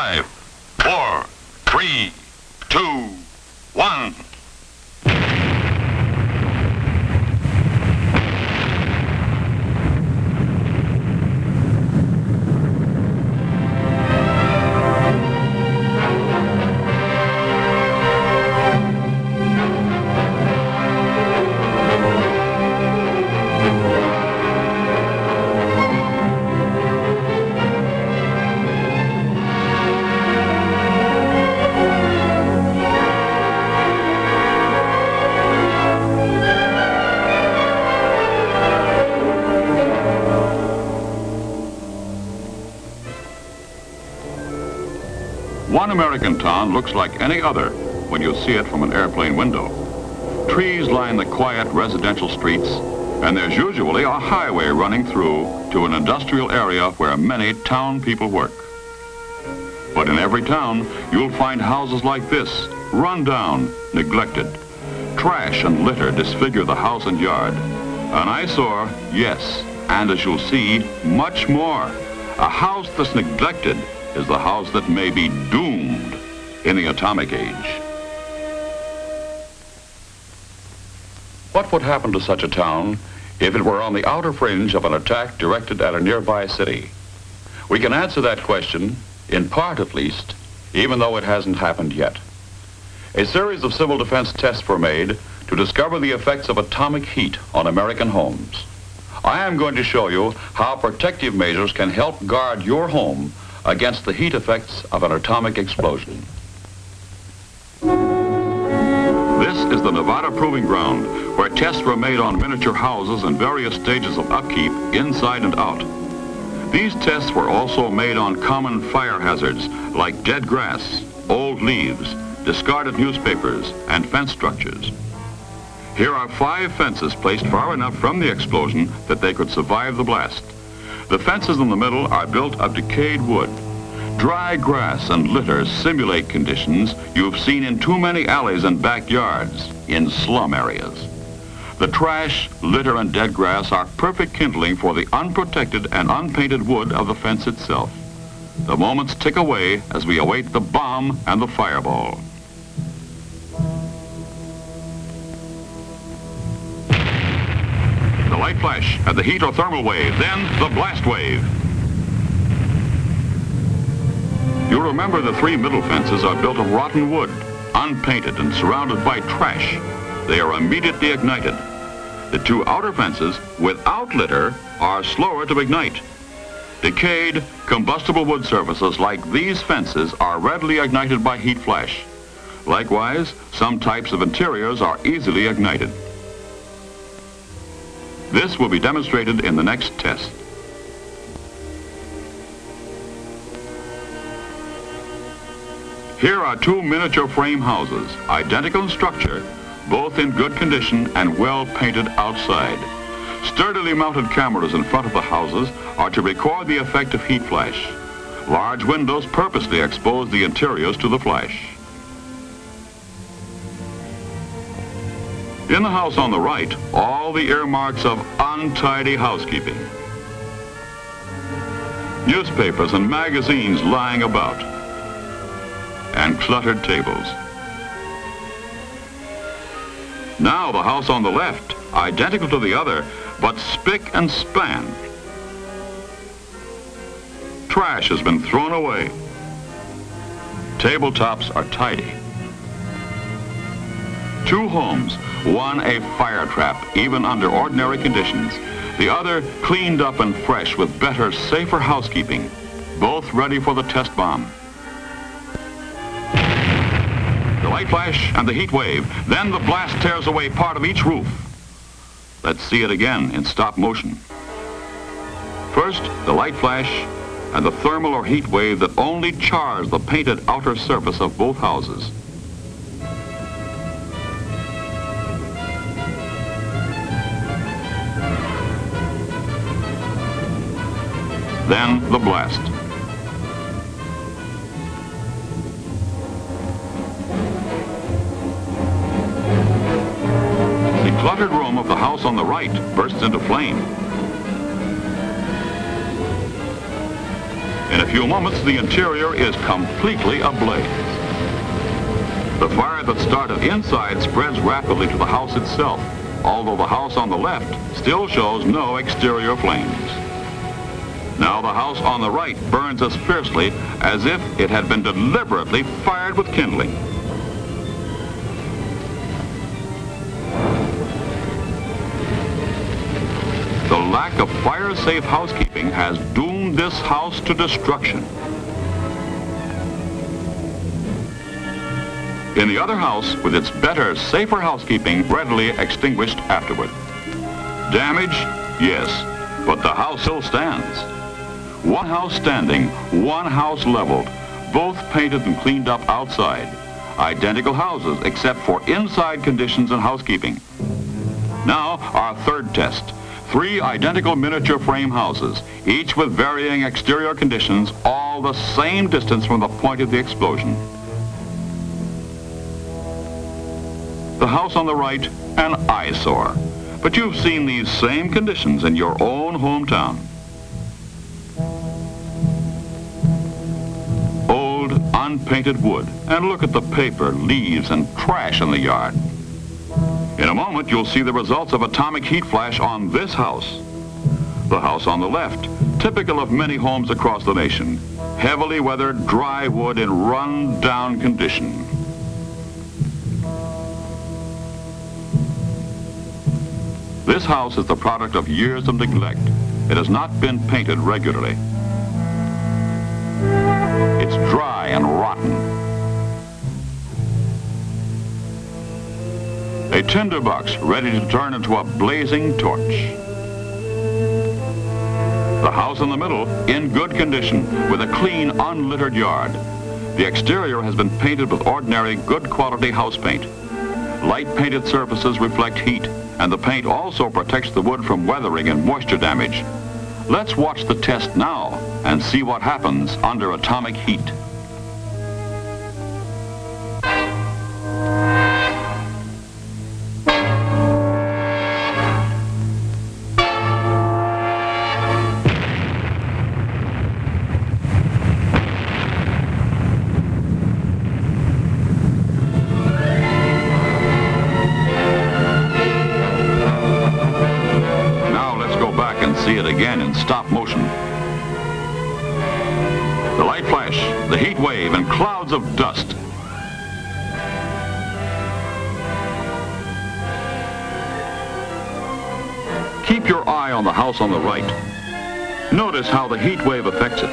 5, 4, 3, 2, 1. One American town looks like any other when you see it from an airplane window. Trees line the quiet residential streets, and there's usually a highway running through to an industrial area where many town people work. But in every town, you'll find houses like this, run down, neglected. Trash and litter disfigure the house and yard. An eyesore, yes, and as you'll see, much more. A house that's neglected is the house that may be doomed in the atomic age. What would happen to such a town if it were on the outer fringe of an attack directed at a nearby city? We can answer that question, in part at least, even though it hasn't happened yet. A series of civil defense tests were made to discover the effects of atomic heat on American homes. I am going to show you how protective measures can help guard your home against the heat effects of an atomic explosion. This is the Nevada Proving Ground, where tests were made on miniature houses in various stages of upkeep, inside and out. These tests were also made on common fire hazards like dead grass, old leaves, discarded newspapers, and fence structures. Here are 5 fences placed far enough from the explosion that they could survive the blast. The fences in the middle are built of decayed wood. Dry grass and litter simulate conditions you've seen in too many alleys and backyards in slum areas. The trash, litter, and dead grass are perfect kindling for the unprotected and unpainted wood of the fence itself. The moments tick away as we await the bomb and the fireball. The light flash and the heat or thermal wave, then the blast wave. You'll remember the 3 middle fences are built of rotten wood, unpainted and surrounded by trash. They are immediately ignited. The 2 outer fences, without litter, are slower to ignite. Decayed, combustible wood surfaces like these fences are readily ignited by heat flash. Likewise, some types of interiors are easily ignited. This will be demonstrated in the next test. Here are 2 miniature frame houses, identical in structure, both in good condition and well painted outside. Sturdily mounted cameras in front of the houses are to record the effect of heat flash. Large windows purposely expose the interiors to the flash. In the house on the right, all the earmarks of untidy housekeeping. Newspapers and magazines lying about, and cluttered tables. Now the house on the left, identical to the other, but spick and span. Trash has been thrown away. Tabletops are tidy. 2 homes, one a fire trap, even under ordinary conditions. The other cleaned up and fresh with better, safer housekeeping. Both ready for the test bomb. The light flash and the heat wave, then the blast tears away part of each roof. Let's see it again in stop motion. First, the light flash and the thermal or heat wave that only chars the painted outer surface of both houses. Then the blast. The cluttered room of the house on the right bursts into flame. In a few moments, the interior is completely ablaze. The fire that started inside spreads rapidly to the house itself, although the house on the left still shows no exterior flames. Now the house on the right burns as fiercely as if it had been deliberately fired with kindling. The lack of fire-safe housekeeping has doomed this house to destruction. In the other house, with its better, safer housekeeping, readily extinguished afterward. Damage? Yes, but the house still stands. One house standing, one house leveled, both painted and cleaned up outside. Identical houses except for inside conditions and housekeeping. Now, our third test. 3 identical miniature frame houses, each with varying exterior conditions, all the same distance from the point of the explosion. The house on the right, an eyesore. But you've seen these same conditions in your own hometown. Old, unpainted wood, and look at the paper, leaves, and trash in the yard. In a moment, you'll see the results of atomic heat flash on this house. The house on the left, typical of many homes across the nation. Heavily weathered, dry wood in run-down condition. This house is the product of years of neglect. It has not been painted regularly. It's dry and rotten. A tinderbox ready to turn into a blazing torch. The house in the middle, in good condition, with a clean, unlittered yard. The exterior has been painted with ordinary, good quality house paint. Light painted surfaces reflect heat, and the paint also protects the wood from weathering and moisture damage. Let's watch the test now and see what happens under atomic heat. See it again in stop motion. The light flash, the heat wave, and clouds of dust. Keep your eye on the house on the right. Notice how the heat wave affects it.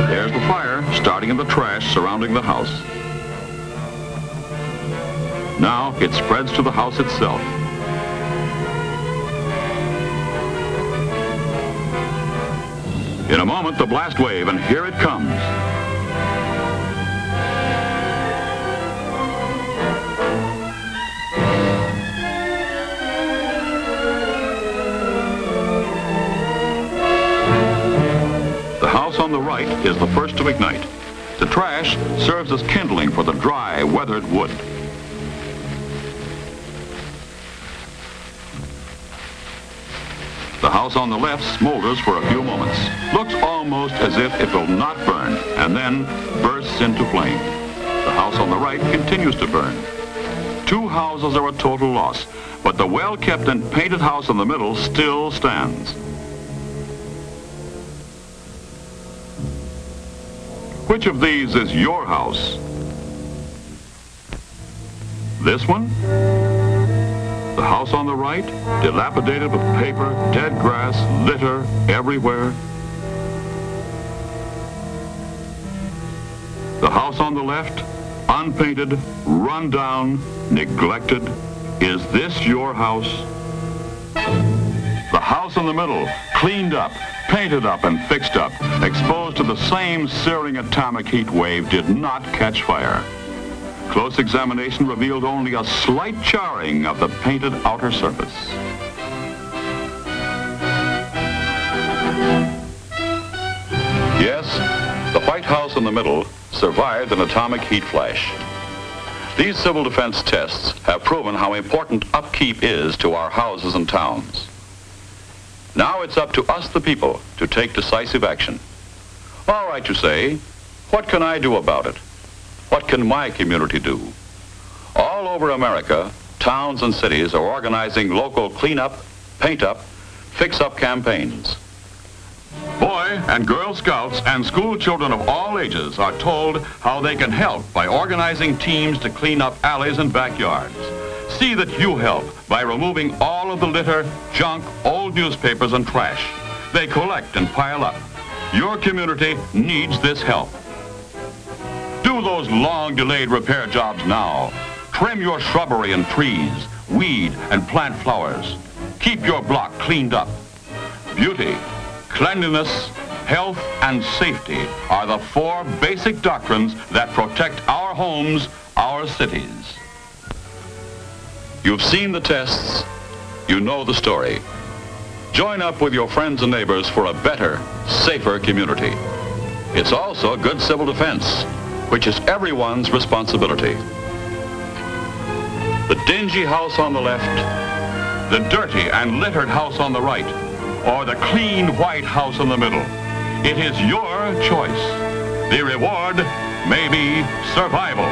There's the fire starting in the trash surrounding the house. Now it spreads to the house itself. In a moment, the blast wave, and here it comes. The house on the right is the first to ignite. The trash serves as kindling for the dry, weathered wood. The house on the left smolders for a few moments. Looks almost as if it will not burn, and then bursts into flame. The house on the right continues to burn. 2 houses are a total loss, but the well-kept and painted house in the middle still stands. Which of these is your house? This one? The house on the right, dilapidated with paper, dead grass, litter everywhere. The house on the left, unpainted, run down, neglected. Is this your house? The house in the middle, cleaned up, painted up and fixed up, exposed to the same searing atomic heat wave, did not catch fire. Close examination revealed only a slight charring of the painted outer surface. Yes, the white house in the middle survived an atomic heat flash. These civil defense tests have proven how important upkeep is to our houses and towns. Now it's up to us, the people, to take decisive action. All right, you say, what can I do about it? What can my community do? All over America, towns and cities are organizing local cleanup, paint-up, fix-up campaigns. Boy and Girl Scouts and school children of all ages are told how they can help by organizing teams to clean up alleys and backyards. See that you help by removing all of the litter, junk, old newspapers, and trash. They collect and pile up. Your community needs this help. Do those long-delayed repair jobs now. Trim your shrubbery and trees, weed and plant flowers. Keep your block cleaned up. Beauty, cleanliness, health, and safety are the four basic doctrines that protect our homes, our cities. You've seen the tests. You know the story. Join up with your friends and neighbors for a better, safer community. It's also good civil defense, which is everyone's responsibility. The dingy house on the left, the dirty and littered house on the right, or the clean white house in the middle. It is your choice. The reward may be survival.